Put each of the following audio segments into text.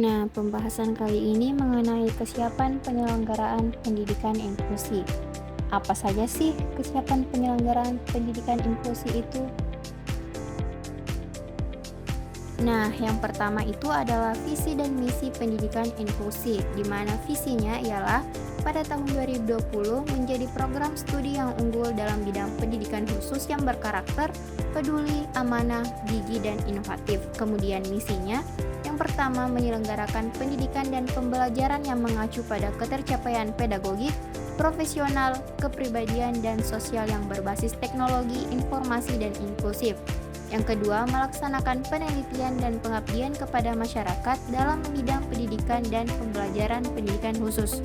Nah, pembahasan kali ini mengenai kesiapan penyelenggaraan pendidikan inklusi. Apa saja sih kesiapan penyelenggaraan pendidikan inklusi itu? Nah, yang pertama itu adalah visi dan misi pendidikan inklusi, di mana visinya ialah pada tahun 2020 menjadi program studi yang unggul dalam bidang pendidikan khusus yang berkarakter peduli, amanah, gigi, dan inovatif. Kemudian misinya, yang pertama menyelenggarakan pendidikan dan pembelajaran yang mengacu pada ketercapaian pedagogik, profesional, kepribadian, dan sosial yang berbasis teknologi, informasi, dan inklusif. Yang kedua, melaksanakan penelitian dan pengabdian kepada masyarakat dalam bidang pendidikan dan pembelajaran pendidikan khusus.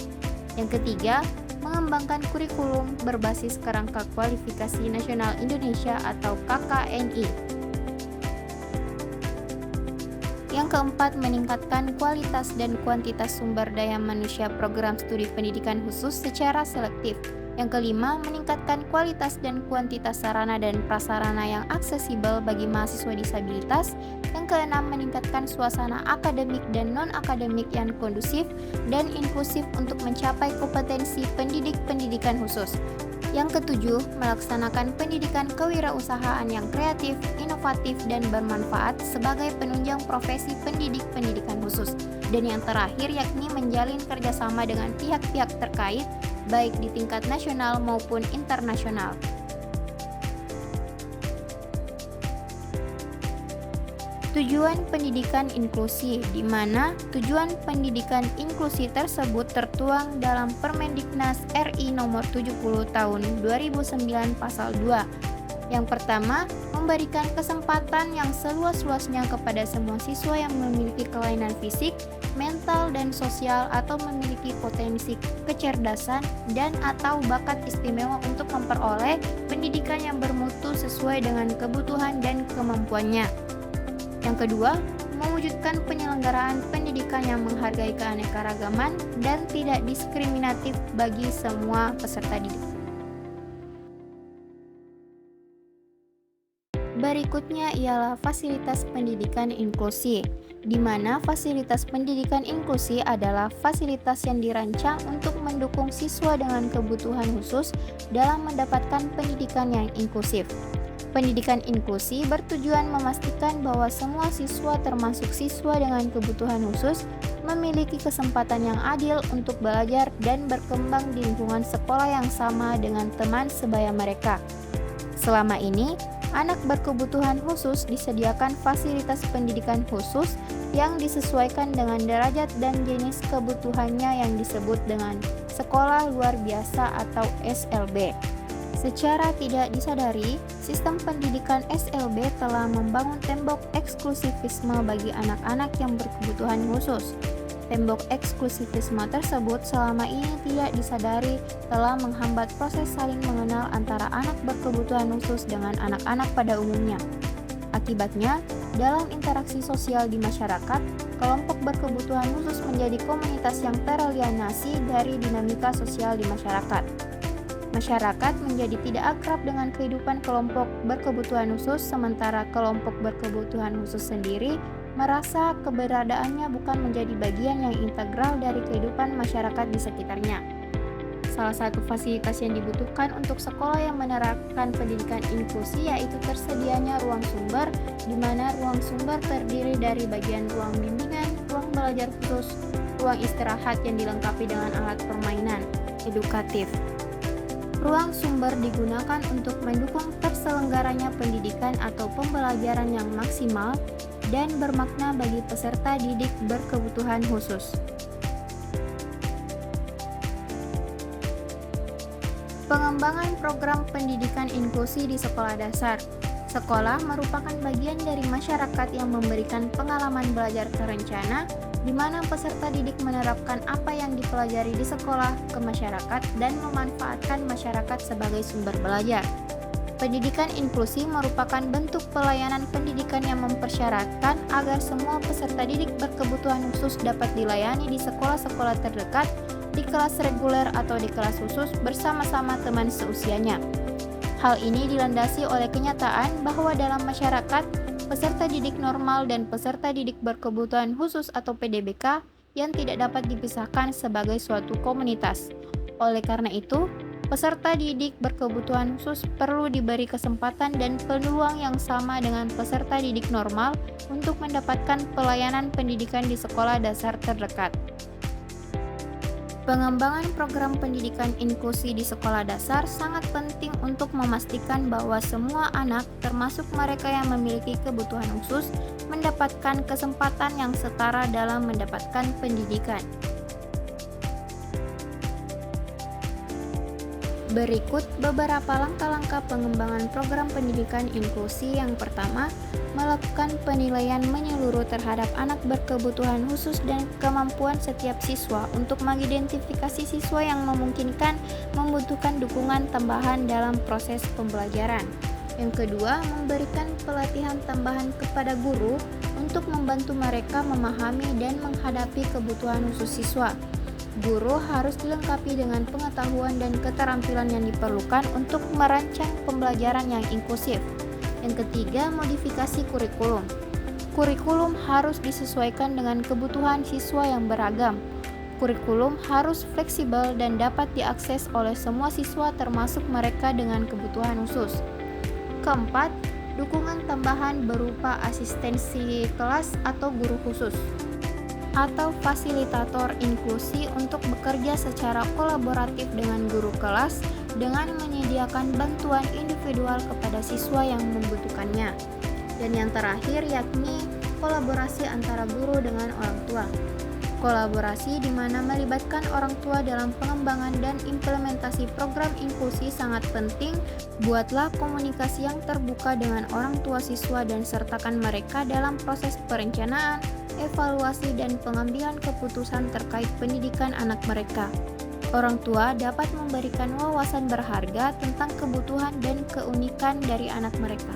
Yang ketiga, mengembangkan kurikulum berbasis Kerangka Kualifikasi Nasional Indonesia atau KKNI. Yang keempat, meningkatkan kualitas dan kuantitas sumber daya manusia program studi pendidikan khusus secara selektif. Yang kelima, meningkatkan kualitas dan kuantitas sarana dan prasarana yang aksesibel bagi mahasiswa disabilitas. Yang keenam, meningkatkan suasana akademik dan non-akademik yang kondusif dan inklusif untuk mencapai kompetensi pendidik pendidikan khusus. Yang ketujuh, melaksanakan pendidikan kewirausahaan yang kreatif, inovatif, dan bermanfaat sebagai penunjang profesi pendidik pendidikan khusus. Dan yang terakhir yakni menjalin kerjasama dengan pihak-pihak terkait, baik di tingkat nasional maupun internasional. Tujuan pendidikan inklusi, di mana tujuan pendidikan inklusi tersebut tertuang dalam Permendiknas RI Nomor 70 Tahun 2009 Pasal 2. Yang pertama, memberikan kesempatan yang seluas-luasnya kepada semua siswa yang memiliki kelainan fisik, mental, dan sosial atau memiliki potensi kecerdasan dan atau bakat istimewa untuk memperoleh pendidikan yang bermutu sesuai dengan kebutuhan dan kemampuannya. Yang kedua, mewujudkan penyelenggaraan pendidikan yang menghargai keanekaragaman dan tidak diskriminatif bagi semua peserta didik. Berikutnya ialah fasilitas pendidikan inklusi, di mana fasilitas pendidikan inklusi adalah fasilitas yang dirancang untuk mendukung siswa dengan kebutuhan khusus dalam mendapatkan pendidikan yang inklusif. Pendidikan inklusi bertujuan memastikan bahwa semua siswa termasuk siswa dengan kebutuhan khusus memiliki kesempatan yang adil untuk belajar dan berkembang di lingkungan sekolah yang sama dengan teman sebaya mereka. Selama ini, anak berkebutuhan khusus disediakan fasilitas pendidikan khusus yang disesuaikan dengan derajat dan jenis kebutuhannya yang disebut dengan sekolah luar biasa atau SLB. Secara tidak disadari, sistem pendidikan SLB telah membangun tembok eksklusivisme bagi anak-anak yang berkebutuhan khusus. Tembok eksklusivisme tersebut selama ini tidak disadari telah menghambat proses saling mengenal antara anak berkebutuhan khusus dengan anak-anak pada umumnya. Akibatnya, dalam interaksi sosial di masyarakat, kelompok berkebutuhan khusus menjadi komunitas yang teralienasi dari dinamika sosial di masyarakat. Masyarakat menjadi tidak akrab dengan kehidupan kelompok berkebutuhan khusus, sementara kelompok berkebutuhan khusus sendiri merasa keberadaannya bukan menjadi bagian yang integral dari kehidupan masyarakat di sekitarnya. Salah satu fasilitas yang dibutuhkan untuk sekolah yang menerapkan pendidikan inklusi yaitu tersedianya ruang sumber, di mana ruang sumber terdiri dari bagian ruang bimbingan, ruang belajar khusus, ruang istirahat yang dilengkapi dengan alat permainan edukatif. Ruang sumber digunakan untuk mendukung terselenggaranya pendidikan atau pembelajaran yang maksimal dan bermakna bagi peserta didik berkebutuhan khusus. Pengembangan program pendidikan inklusi di sekolah dasar. Sekolah merupakan bagian dari masyarakat yang memberikan pengalaman belajar terencana, di mana peserta didik menerapkan apa yang dipelajari di sekolah ke masyarakat dan memanfaatkan masyarakat sebagai sumber belajar. Pendidikan inklusi merupakan bentuk pelayanan pendidikan yang mempersyaratkan agar semua peserta didik berkebutuhan khusus dapat dilayani di sekolah-sekolah terdekat, di kelas reguler atau di kelas khusus bersama-sama teman seusianya. Hal ini dilandasi oleh kenyataan bahwa dalam masyarakat, peserta didik normal dan peserta didik berkebutuhan khusus atau PDBK yang tidak dapat dipisahkan sebagai suatu komunitas. Oleh karena itu, peserta didik berkebutuhan khusus perlu diberi kesempatan dan peluang yang sama dengan peserta didik normal untuk mendapatkan pelayanan pendidikan di sekolah dasar terdekat. Pengembangan program pendidikan inklusi di sekolah dasar sangat penting untuk memastikan bahwa semua anak, termasuk mereka yang memiliki kebutuhan khusus, mendapatkan kesempatan yang setara dalam mendapatkan pendidikan. Berikut beberapa langkah-langkah pengembangan program pendidikan inklusi. Yang pertama, melakukan penilaian menyeluruh terhadap anak berkebutuhan khusus dan kemampuan setiap siswa untuk mengidentifikasi siswa yang memungkinkan membutuhkan dukungan tambahan dalam proses pembelajaran. Yang kedua, memberikan pelatihan tambahan kepada guru untuk membantu mereka memahami dan menghadapi kebutuhan khusus siswa. Guru harus dilengkapi dengan pengetahuan dan keterampilan yang diperlukan untuk merancang pembelajaran yang inklusif. Yang ketiga, modifikasi kurikulum. Kurikulum harus disesuaikan dengan kebutuhan siswa yang beragam. Kurikulum harus fleksibel dan dapat diakses oleh semua siswa termasuk mereka dengan kebutuhan khusus. Keempat, dukungan tambahan berupa asistensi kelas atau guru khusus atau fasilitator inklusi untuk bekerja secara kolaboratif dengan guru kelas dengan menyediakan bantuan individual kepada siswa yang membutuhkannya. Dan yang terakhir yakni kolaborasi antara guru dengan orang tua. Kolaborasi di mana melibatkan orang tua dalam pengembangan dan implementasi program inklusi sangat penting. Buatlah komunikasi yang terbuka dengan orang tua siswa dan sertakan mereka dalam proses perencanaan, evaluasi, dan pengambilan keputusan terkait pendidikan anak mereka. Orang tua dapat memberikan wawasan berharga tentang kebutuhan dan keunikan dari anak mereka.